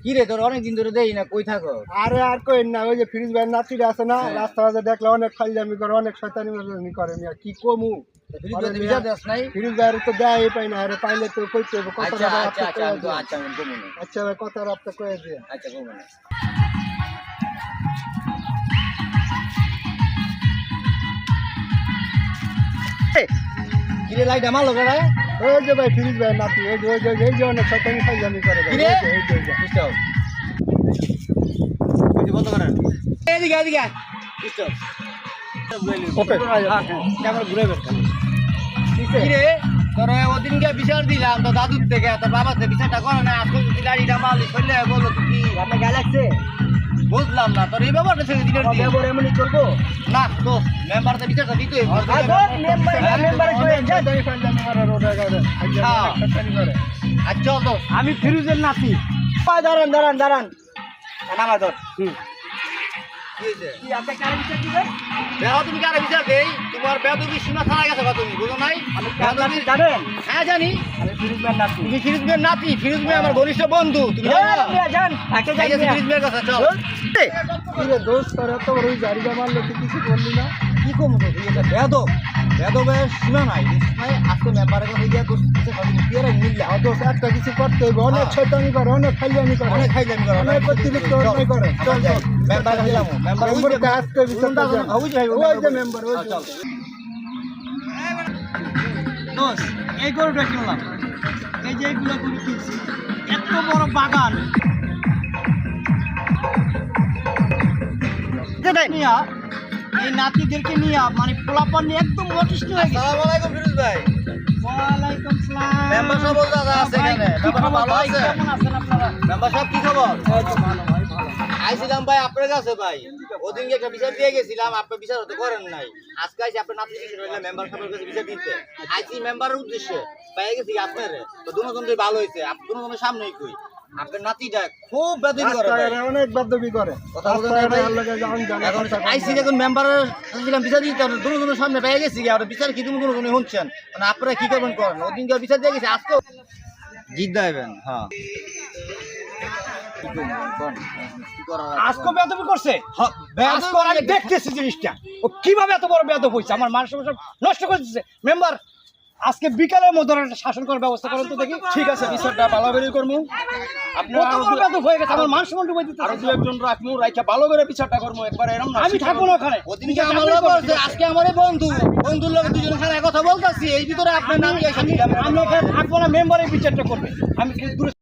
কি রে তোর অনেক দিন ধরে দেই না, কই থাকো? আরে আর কই না, ওই যে ফিরোজ ভাইয়ের নাতিরা আছে না, রাস্তা রাস্তা দেখলে অনেক ফাইজলামি করে, অনেক শয়তানি মাজানি করে। মিয়া কি কমু, বিচার দেশ নাই। ফিরোজ ভাইয়ের তো দেয় পাই না, আরে পাইলে তো কইতে হবে কথা। আচ্ছা আচ্ছা আচ্ছা আচ্ছা আমি কমু না। আচ্ছা ভাই কথা রাখতে কয়ে দিয়ে। আচ্ছা কমু না। কিরে লাইট আমার লোক রে? ওই যে ভাই ফিরোজ ভাইয়ের নাতি, ওই যে এই যে অনেক শয়তানি ফাইজলামি করে ভাই। কিরে? এই যে বুঝছো? বুঝি বন্ধ করেন। এদিকে এদিকে। বুঝছো? ওকে ক্যামেরা ঘুরে বের কর। কিরে তোর ওদিনকে বিচার দিলাম তো দাদুর থেকে, তোর বাবার থেকে বিচারটা করে না, আজকে যদি গাড়িটা মালি করলে বললো তুই কি আপনার গায়ে লাগছে? বুঝলাম না তোর এই ব্যাপারটা ছেড়ে দিলে এমনি চলবো না তো মেম্বারতে বিচারটা দিতে আচ্ছা তো আমি ফিরোজের নাতি। দাঁড়ান দাঁড়ান দাঁড়ান নামা ধর। তুমি কারে বিচার দেই? তোমার বেদবি সীমা ছাড়া গেছে কথা, তুমি বুঝো নাই? জানেন? হ্যাঁ জানি। আমি ফিরোজ ভাইয়ের নাতি। তুমি ফিরোজ ভাইয়ের নাতি, ফিরোজ ভাই আমার ঘনিষ্ঠ বন্ধু। তুমি জানো না? যান ঠিক আছে, ফিরোজ ভাইয়ের কাছে চল। কিরে দোস্ত, তোর এত বড় জারিটা মারলো, তুই কিছু বললি না? কি কম তো তুই এটা বেদব, বেদবের সীমা নাই। আজকে মেম্বারের কাছে গিয়ে দোষ মিললে দোস্ত একটা কিছু করতে হবে, অনেক শয়তানি করে, অনেক ফাইজলামি করে, অনেক খাইলাম করে, অনেক অতিরিক্ত অন্যায় করে। চল চল মেম্বার কাছে যাবো। মেম্বার মেম্বারকে আজকে বিচারটা দেন। ওই যে মেম্বার, ওই যে। দোষ এই গরুটা কিনলাম, এই যে এইগুলো গরু কিনছি, এত বড় বাগান নিয়া এই নাতিদেরকে নিয়ে মানে পোলাপান নিয়ে একদম অতিষ্ঠ হয়ে গেছে। আসসালামু আলাইকুম ফিরোজ ভাই। ওয়ালাইকুম সালাম। মেম্বার সাহেব বলতে আছে এখানে। কি মেম্বার খবর ভালো ভাই? আছে? কেমন আছেন আপনারা? মেম্বার সাহেব কি খবর? এই তো ভালো ভাই, ভালো। আইছিলাম ভাই আপনার কাছে ভাই, ওদিনকে একটা বিচার দিয়ে গেছিলাম, আপনার বিচার হতে করেন নাই। আজকে আইসি আপনার নাতি বিচার হইলে মেম্বার সাহেবের কাছে বিচার দিতে আইসি মেম্বারের উদ্দেশ্যে পেয়ে গেছি আপনার তো দুজনই ভালো হয়েছে। আপনি দুজনের সামনেই কই আপনার নাতিটা খুব বেদবি করে ভাই, রাস্তায় অনেক বাদ্যবি করে। কথা বলতে নাই ভাই। এখন আইসি যখন মেম্বারের ছিলাম বিচার দিতে দুজনের সামনে পেয়ে গেছি, আর বিচার কি তুমি দুজনে শুনছেন, মানে আপনারা কি করবেন করেন। ওদিনকে বিচার দিয়ে গেছি, আজকে জিত দেবেন। হ্যাঁ আজকে বেয়াদবি করছে। হ্যাঁ, আজকে আমি দেখতেছি জিনিসটা, ও কিভাবে এত বড় বেয়াদব হয়েছে, আমার মান সম্মান সব নষ্ট করে দিচ্ছে। মেম্বার আজকে বিকালের মধ্যে একটা শাসন করার ব্যবস্থা করেন তো দেখি। ঠিক আছে, বিচারটা ভালো করে করবো। কত বড় বেয়াদব হয়ে গেছে, আমার মান সম্মান ডুবে দিতে। আরো দু একজন রাখবো, রাইখা ভালো করে বিচারটা করবো একবার। এরকম না আমি থাকবো না ওখানে। ওদিনকে আমার বলছে আজকে আমার বন্ধুর লোক দুজন এখানে কথা বলতেছি, এই ভিতরে আপনার নাম আমি ওখানে থাকবো না, মেম্বারের বিচারটা করবে। আমি দূরে